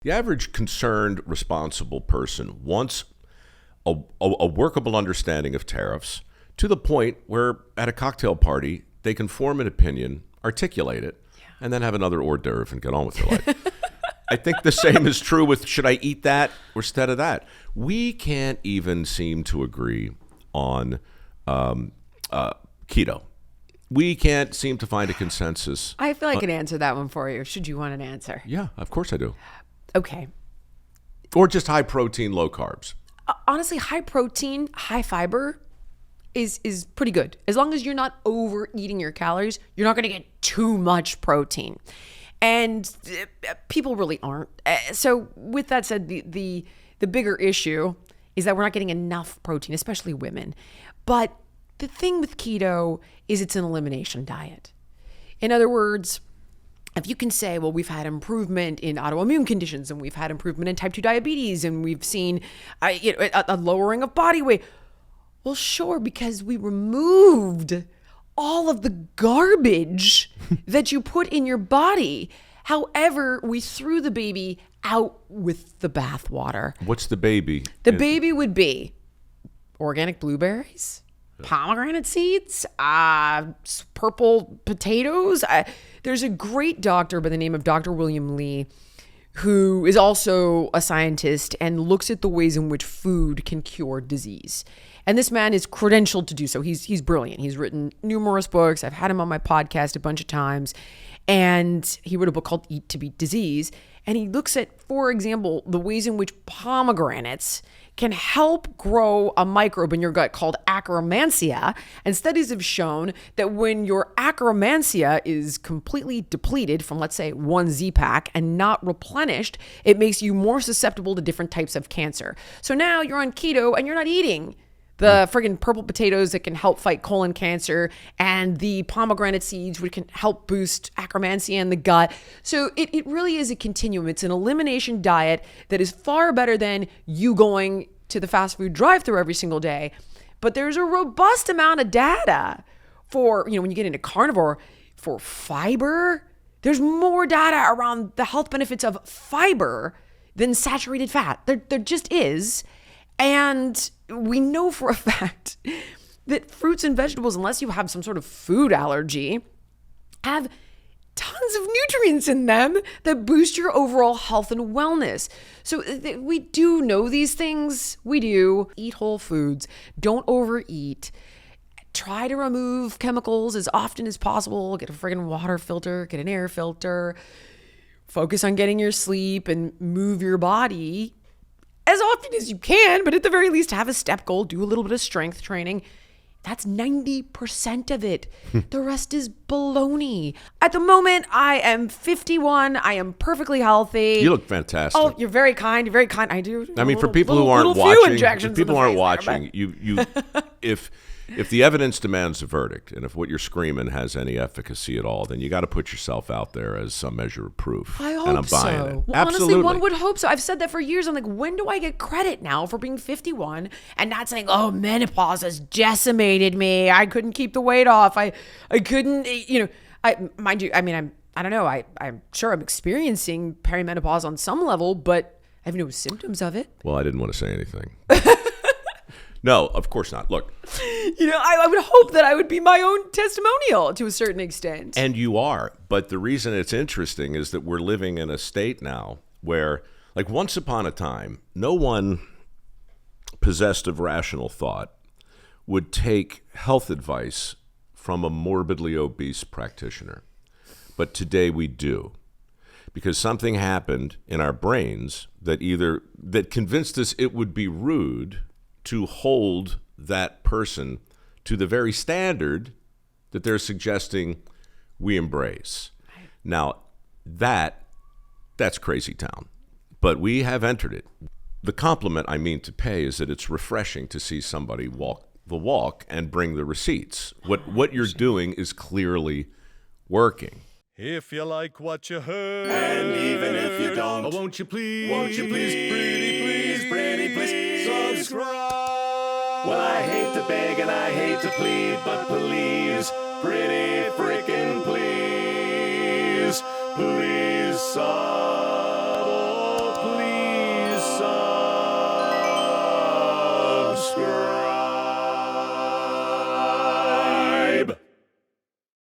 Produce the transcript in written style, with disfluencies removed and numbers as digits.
The average concerned, responsible person wants a workable understanding of tariffs to the point where at a cocktail party, they can form an opinion, articulate it, and then have another hors d'oeuvre and get on with their life. I think the same is true with should I eat that instead of that? We can't even seem to agree on keto. We can't seem to find a consensus. I feel I can answer that one for you. Should you want an answer? Yeah, of course I do. Okay. Or just high protein, low carbs. Honestly, high protein, high fiber is pretty good. As long as you're not overeating your calories, you're not going to get too much protein. And people really aren't. So with that said, the bigger issue is that we're not getting enough protein, especially women. But the thing with keto is it's an elimination diet. In other words, if you can say, well, we've had improvement in autoimmune conditions and we've had improvement in type 2 diabetes and we've seen a lowering of body weight. Well, sure, because we removed all of the garbage that you put in your body. However, we threw the baby out with the bathwater. What's the baby? The baby would be organic blueberries, pomegranate seeds, purple potatoes. There's a great doctor by the name of Dr. William Lee who is also a scientist and looks at the ways in which food can cure disease. And this man is credentialed to do so. He's brilliant. He's written numerous books. I've had him on my podcast a bunch of times. And he wrote a book called Eat to Beat Disease. And he looks at, for example, the ways in which pomegranates can help grow a microbe in your gut called Akkermansia. And studies have shown that when your Akkermansia is completely depleted from, let's say, one Z-Pack and not replenished, it makes you more susceptible to different types of cancer. So now you're on keto and you're not eating the friggin' purple potatoes that can help fight colon cancer and the pomegranate seeds which can help boost Akkermansia in the gut. So it really is a continuum. It's an elimination diet that is far better than you going to the fast food drive-thru every single day. But there's a robust amount of data for, when you get into carnivore, for fiber. There's more data around the health benefits of fiber than saturated fat. There just is. And we know for a fact that fruits and vegetables, unless you have some sort of food allergy, have tons of nutrients in them that boost your overall health and wellness. So we do know these things. We do. Eat whole foods. Don't overeat. Try to remove chemicals as often as possible. Get a friggin' water filter. Get an air filter. Focus on getting your sleep and move your body as often as you can, but at the very least have a step goal, do a little bit of strength training. That's 90% of it. The rest is baloney. At the moment, I am 51. I am perfectly healthy. You look fantastic. Oh, you're very kind. You're very kind. I do. I mean, for people who aren't watching, you if the evidence demands a verdict, and if what you're screaming has any efficacy at all, then you got to put yourself out there as some measure of proof. I hope and I'm buying so. it. Well, Absolutely. honestly, one would hope so. I've said that for years. I'm like, when do I get credit now for being 51 and not saying, oh, menopause has decimated me. I couldn't keep the weight off. I couldn't, mind you, I mean, I don't know. I'm sure I'm experiencing perimenopause on some level, but I have no symptoms of it. Well, I didn't want to say anything. No, of course not. Look. I would hope that I would be my own testimonial to a certain extent. And you are. But the reason it's interesting is that we're living in a state now where, like once upon a time, no one possessed of rational thought would take health advice from a morbidly obese practitioner. But today we do. Because something happened in our brains that convinced us it would be rude to hold that person to the very standard that they're suggesting we embrace. Right. Now, that's crazy town, but we have entered it. The compliment I mean to pay is that it's refreshing to see somebody walk the walk and bring the receipts. What you're doing is clearly working. If you like what you heard, and even if you don't, won't you please, pretty please, subscribe. Well, I hate to beg and I hate to plead, but please, pretty freaking please, please subscribe.